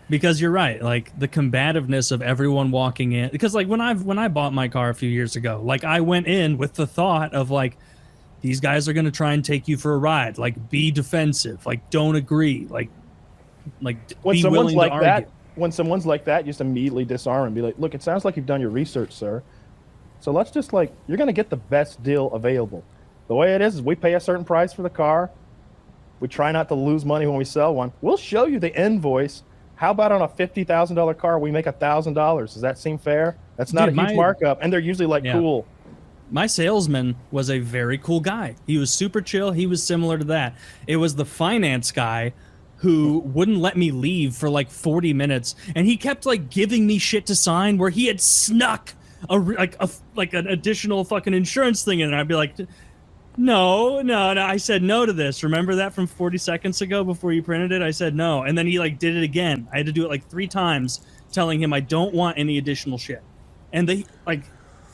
Because you're right, like the combativeness of everyone walking in. Because like when I bought my car a few years ago, like I went in with the thought of like these guys are going to try and take you for a ride, like be defensive, like don't agree, like When be someone's willing to like argue. that, when someone's like that, you just immediately disarm and be like, "Look, it sounds like you've done your research, sir. So let's just like you're going to get the best deal available. The way it is we pay a certain price for the car. We try not to lose money when we sell one. We'll show you the invoice. How about on a $50,000 car, we make $1,000? Does that seem fair? That's not Dude, a huge markup, and they're usually like, yeah. cool. My salesman was a very cool guy. He was super chill. He was similar to that. It was the finance guy who wouldn't let me leave for like 40 minutes, and he kept like giving me shit to sign where he had snuck like an additional fucking insurance thing in, and I'd be like, no. I said no to this. Remember that from 40 seconds ago before you printed it? I said no, and then he like did it again. I had to do it like 3 times, telling him I don't want any additional shit, and they like.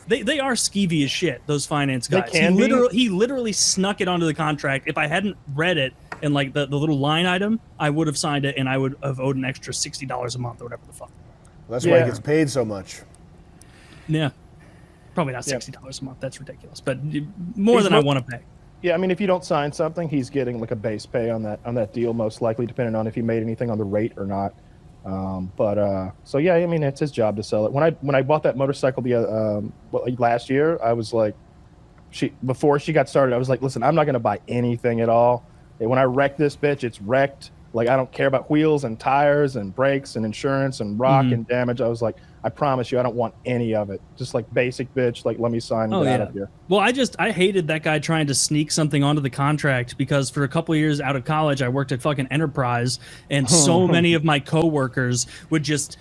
They are skeevy as shit, those finance guys. He literally snuck it onto the contract. If I hadn't read it and like the little line item, I would have signed it and I would have owed an extra $60 a month or whatever the fuck. Well, that's why he gets paid so much. Yeah. Probably not $60 a month. That's ridiculous. But more than I want to pay. Yeah, I mean, if you don't sign something, he's getting like a base pay on that deal, most likely, depending on if he made anything on the rate or not. So yeah, I mean, it's his job to sell it. When I bought that motorcycle last year, I was like, before she got started, I was like, listen, I'm not going to buy anything at all. And when I wreck this bitch, it's wrecked. Like, I don't care about wheels and tires and brakes and insurance and rock and damage. I was like, I promise you, I don't want any of it. Just like basic bitch, like, let me sign and get out of here. Well, I hated that guy trying to sneak something onto the contract, because for a couple of years out of college, I worked at fucking Enterprise, and so many of my coworkers would just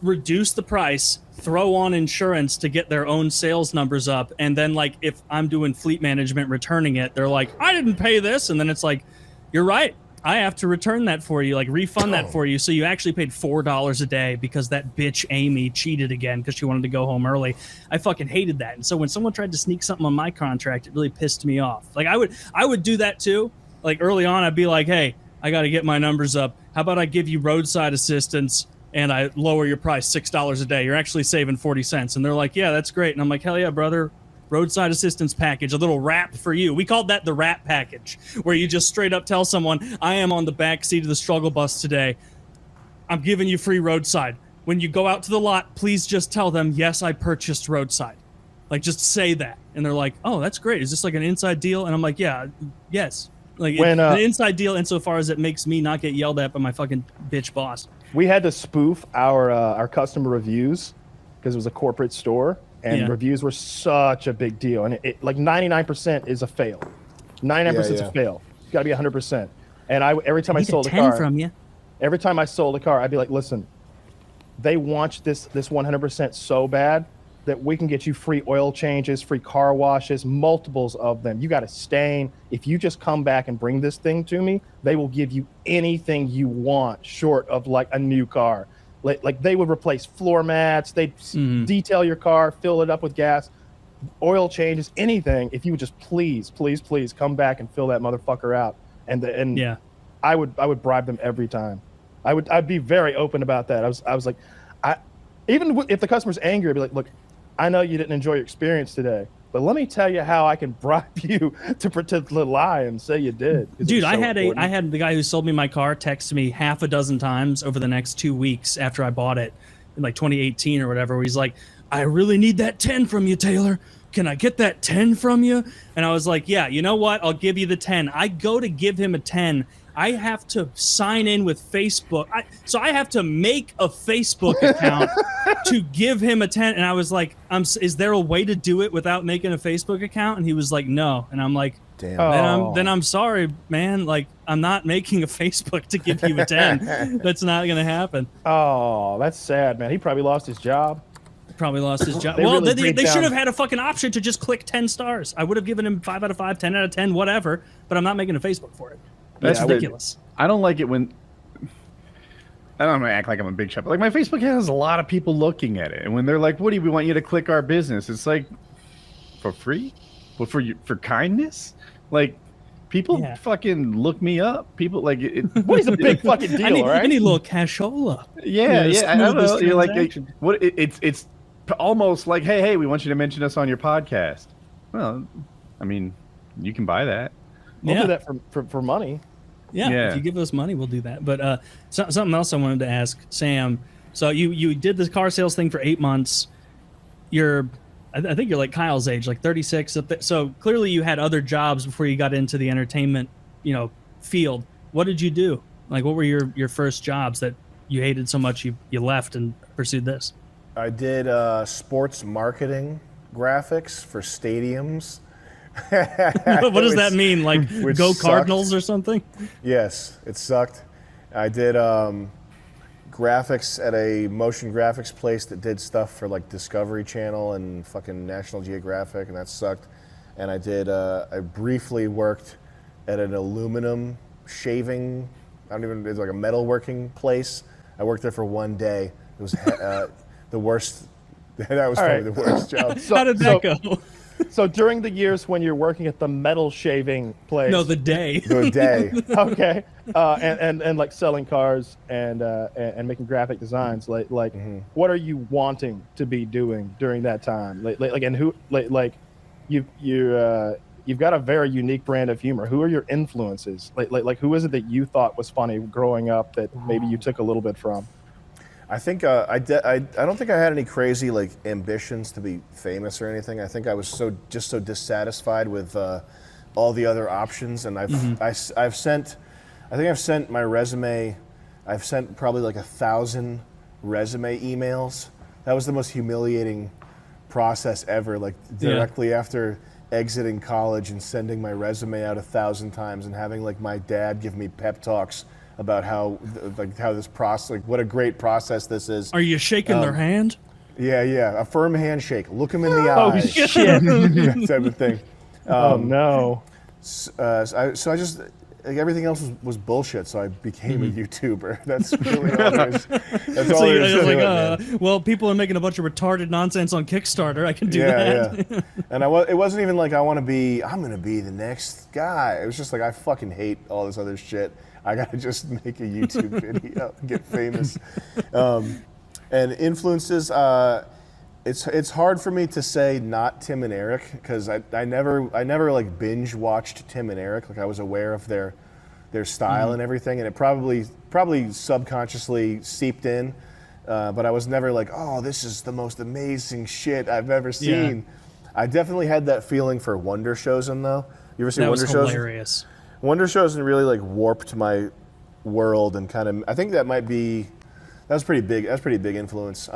reduce the price, throw on insurance to get their own sales numbers up, and then like if I'm doing fleet management returning it, they're like, I didn't pay this, and then it's like, you're right, I have to return that for you, like refund that for you. So you actually paid $4 a day because that bitch Amy cheated again because she wanted to go home early. I fucking hated that. And so when someone tried to sneak something on my contract, it really pissed me off. Like I would do that too. Like early on, I'd be like, hey, I got to get my numbers up. How about I give you roadside assistance and I lower your price $6 a day? You're actually saving 40 cents. And they're like, yeah, that's great. And I'm like, hell yeah, brother. Roadside assistance package, a little wrap for you. We called that the wrap package, where you just straight up tell someone, I am on the back seat of the struggle bus today. I'm giving you free roadside. When you go out to the lot, please just tell them, yes, I purchased roadside. Like, just say that. And they're like, oh, that's great. Is this like an inside deal? And I'm like, yeah, yes. Like, an inside deal insofar as it makes me not get yelled at by my fucking bitch boss. We had to spoof our customer reviews because it was a corporate store. And reviews were such a big deal. And it like 99% is a fail. 99% is a fail. It's got to be 100%. And every time I sold a car from you. Every time I sold a car, I'd be like, listen, they want this 100% so bad that we can get you free oil changes, free car washes, multiples of them. You got a stain. If you just come back and bring this thing to me, they will give you anything you want short of like a new car. Like they would replace floor mats, they'd detail your car, fill it up with gas, oil changes, anything. If you would just please come back and fill that motherfucker out. And I would bribe them every time. I'd be very open about that. I was like, even if the customer's angry, I'd be like, look, I know you didn't enjoy your experience today, but let me tell you how I can bribe you to pretend to lie and say you did. Dude, I had the guy who sold me my car text me half a dozen times over the next 2 weeks after I bought it in like 2018 or whatever, where he's like, I really need that 10 from you, Taylor. Can I get that 10 from you? And I was like, yeah, you know what? I'll give you the 10. I go to give him a 10. I have to sign in with Facebook. So I have to make a Facebook account to give him a 10. And I was like, is there a way to do it without making a Facebook account? And he was like, no. And I'm like, damn. Then I'm sorry, man. Like, I'm not making a Facebook to give you a 10. That's not going to happen. Oh, that's sad, man. He probably lost his job. Probably lost his job. They should have had a fucking option to just click 10 stars. I would have given him 5 out of 5, 10 out of 10, whatever. But I'm not making a Facebook for it. That's ridiculous. I don't like it when I don't want to act like I'm a big shot, but like my Facebook has a lot of people looking at it, and when they're like, "Woody, we want you to click our business," it's like, for free, but for kindness, like People Yeah. fucking look me up. People like it. What is a big fucking deal, I need, right? I need a little cashola. Yeah, You know, I don't smooth this know. You're like, transaction. what? It's almost like, hey, we want you to mention us on your podcast. Well, I mean, you can buy that. We'll Yeah. do that for money. Yeah, Yeah. if you give us money, we'll do that. But something else I wanted to ask Sam. So you did this car sales thing for 8 months. I think you're like Kyle's age, like 36. So clearly you had other jobs before you got into the entertainment, field. What did you do? Like, what were your first jobs that you hated so much you left and pursued this? I did sports marketing graphics for stadiums. What does that mean? Like, which go sucked. Cardinals or something? Yes, it sucked. I did graphics at a motion graphics place that did stuff for like Discovery Channel and fucking National Geographic, and that sucked. And I briefly worked at an aluminum shaving, it's like a metalworking place. I worked there for 1 day. It was the worst. That was probably the worst job. How did that go? So during the years when you're working at the metal shaving place, No, the day. The day. okay, and like selling cars and making graphic designs, like what are you wanting to be doing during that time? Like and who like you've got a very unique brand of humor. Who are your influences? Like who is it that you thought was funny growing up that maybe you took a little bit from? I think I don't think I had any crazy like ambitions to be famous or anything. I think I was so dissatisfied with all the other options, and I've sent my resume. I've sent probably like 1,000 resume emails. That was the most humiliating process ever. Like directly after exiting college and sending my resume out 1,000 times and having like my dad give me pep talks about how this process, like what a great process this is. Are you shaking their hand? Yeah, a firm handshake. Look them in the eye. Oh shit! Type of thing. Oh no! So I just like, everything else was bullshit. So I became a YouTuber. That's really all there is. That's all So there you is was to like, it, man. well, people are making a bunch of retarded nonsense on Kickstarter. I can do Yeah, that. yeah. And it wasn't even like I'm gonna be the next guy. It was just like I fucking hate all this other shit. I gotta just make a YouTube video and get famous. And influences, it's hard for me to say not Tim and Eric because I never like binge watched Tim and Eric. Like I was aware of their style and everything, and it probably subconsciously seeped in. But I was never like, oh, this is the most amazing shit I've ever seen. I definitely had that feeling for Wonder Shows, though. You ever see That Wonder was Shows? hilarious. Wonder Shows really like warped my world and kind of. I think that was pretty big. That's pretty big influence.